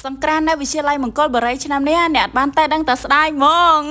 สงกรานต์ในวิทยาลัยมงกลบริชนำเนี่ยเนี่ยบ้านใต้ดังแต่สดายมอง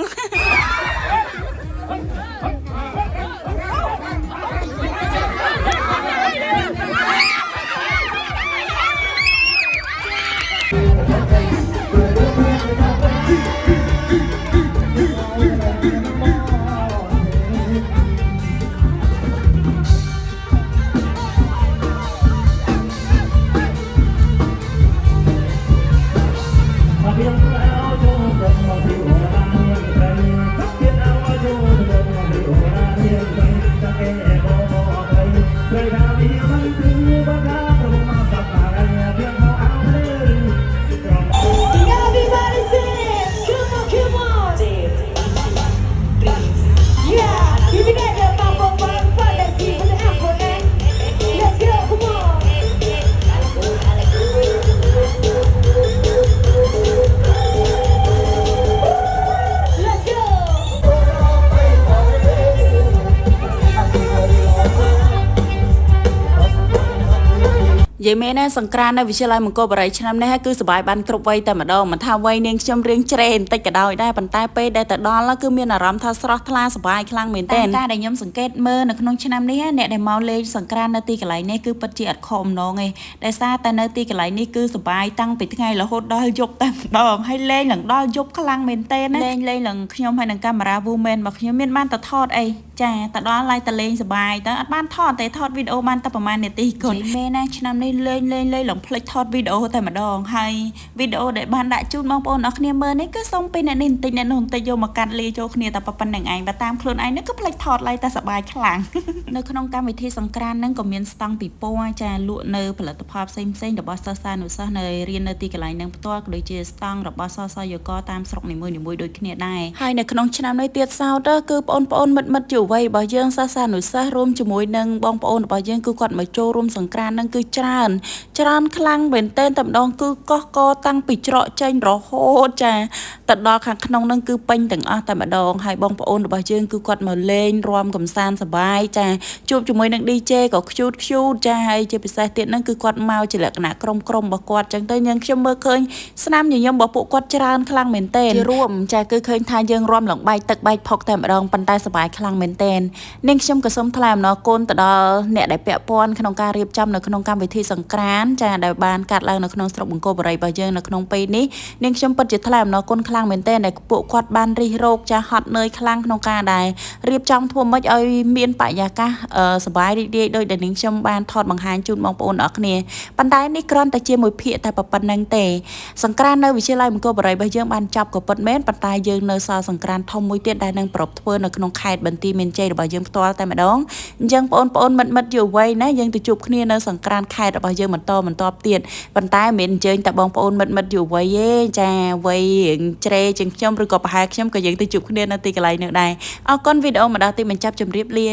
យាយមេណាសង្ក្រាននៅវិទ្យាល័យមង្គលបរិយឆ្នាំនេះគឺសបាយបានគ្រប់វ័យតែម្ដងមិនថាវ័យនាងខ្ញុំរៀងច្រេបន្តិចក៏ដោយដែរប៉ុន្តែពេលដែលទៅដល់គឺមានអារម្មណ៍ថាស្រស់ថ្លាសបាយខ្លាំងមែនទែនការដែលខ្ញុំសង្កេតមើលនៅក្នុងឆ្នាំនេះអ្នកដែលមកលេងសង្ក្រាននៅទីកន្លែងនេះគឺពិតជាអត់ខំម្ដងទេដោយសារតែនៅទីកន្លែងនេះគឺសបាយតាំងពីថ្ងៃរហូតដល់យប់តែម្ដងហើយលេងឡើងដល់យប់ខ្លាំងមែនទែនណាលេងឡើងខ្ញុំហើយនឹងកាមេរ៉ា woman របស់ខ្ញុំមានបានតែថតអីចាទៅដល់ឡាយតលេងសបាយទៅអត់បានថតទេថតវីដេអូបានតែប្រហែលនាទីគត់មេណាឆ្នាំនេះលេងឡើងផ្លេចថតវីដេអូតែម្ដងហើយវីដេអូដែលបានដាក់ជូនបងប្អូនអរគ្នាមើលនេះគឺសូមពេលអ្នកនេះបន្តិចអ្នកនោះបន្តិចយកមកកាត់លាចូលគ្នាតែប៉ុណ្្នឹងឯងបើតាមខ្លួនឯងនេះគឺផ្លេចថតឡាយតែសបាយខ្លាំងនៅក្នុងកម្មវិធីសង្ក្រានហ្នឹងក៏មានស្តង់ពិព័រណ៍ចាលក់នៅផលិតផលផ្សេងរបស់សិស្សានុសិស្សនៅរៀននៅទីកន្លែងហ្នឹងផ្ទាល់ក៏ដូចជាស្តង់របស់សយកតាមស្រុកនីមួយៗដូចគ្នាដែរហើយនៅក្នុងឆ្នាំនេះទៀតសោតគឺបងប្អូនមិត្តជាវ័យរបស់យើងសិស្សានុសិស្សរួមជាមួយនឹងបងប្អូនរបស់យើងគឺគាត់មកចូលរួមសង្ក្រានហ្នឹងគឺច្រើនខ្លាំងមែនទែនតែម្ដងគឺកោះកតាំងពីច្រកចេញរហូតចាទៅដល់ខាងក្នុងហ្នឹងគឺពេញទាំងអស់តែម្ដងហើយបងប្អូនរបស់យើងគឺគាត់មកលេងរាំកំសាន្តសប្បាយចាជួបជាមួយនឹង DJ ក៏ខ្ជូតចាហើយជាពិសេសទៀតហ្នឹងគឺគាត់មកជាលក្ខណៈក្រុមរបស់គាត់ចឹងទៅយើងខ្ញុំមើលឃើញស្នាមញញឹមរបស់ពួកគាត់ច្រើនខ្លាំងមែនទែនជារួមចាគឺឃើញថាយើងរាំឡើងបែកទឹកបែកផុកតែម្ដងប៉ុន្តែសប្បាយខ្លាំងមែនទែននាងខ្ញុំក៏សូមថ្លែងអំណរគុណទៅដល់អ្នកដែលពាក់ព័ន្ធក្នុងការរៀបចំនៅក្នុងកម្មវិធីសង្ក្រានចាដែលបានកាត់ឡើងនៅក្នុងស្រុកបង្គោលបរិយរបស់យើងនៅក្នុងពេលនេះនាងខ្ញុំពិតជាថ្លែងអំណរគុណខ្លាំងមែនទែនដែលពួកគាត់បានរិះរោចចាហត់នឿយខ្លាំងក្នុងការដែលរៀបចំធ្វើម៉េចឲ្យមានបរិយាកាសសប្បាយរីករាយដោយដែលនាងខ្ញុំបានថតបង្ហាញជូនបងប្អូនអរគ្នាប៉ុន្តែនេះគ្រាន់តែជាមួយភាគតែប៉ុណ្្នឹងទេសង្ក្រាននៅវិទ្យាល័យមង្គលបរិយរបស់យើងបានចប់ក៏ពិតមែនប៉ុន្តែយើងនៅសល់សង្ក្រានធំមួយទៀតដែលនឹងប្រពធ្វើនៅក្នុងខេត្តបន្ទាយមានជ័យរបស់យើងផ្ទាល់តែម្ដងអញ្ចឹងបងប្អូនមិត្តយុវ័យណាយើងទៅជួបគ្នានៅសង្ក្រានខេត្តរបស់យើងបន្តទៀតប៉ុន្តែមិនអញ្ជើញតែបងប្អូនមិត្តយុវ័យទេចាវ័យច្រេជាងខ្ញុំឬក៏ប្រហែលខ្ញុំក៏យើងទៅជួបគ្នានៅទីកន្លែងនោះដែរអរគុណវីដេអូមកដល់ទីបញ្ចប់ជម្រាបលា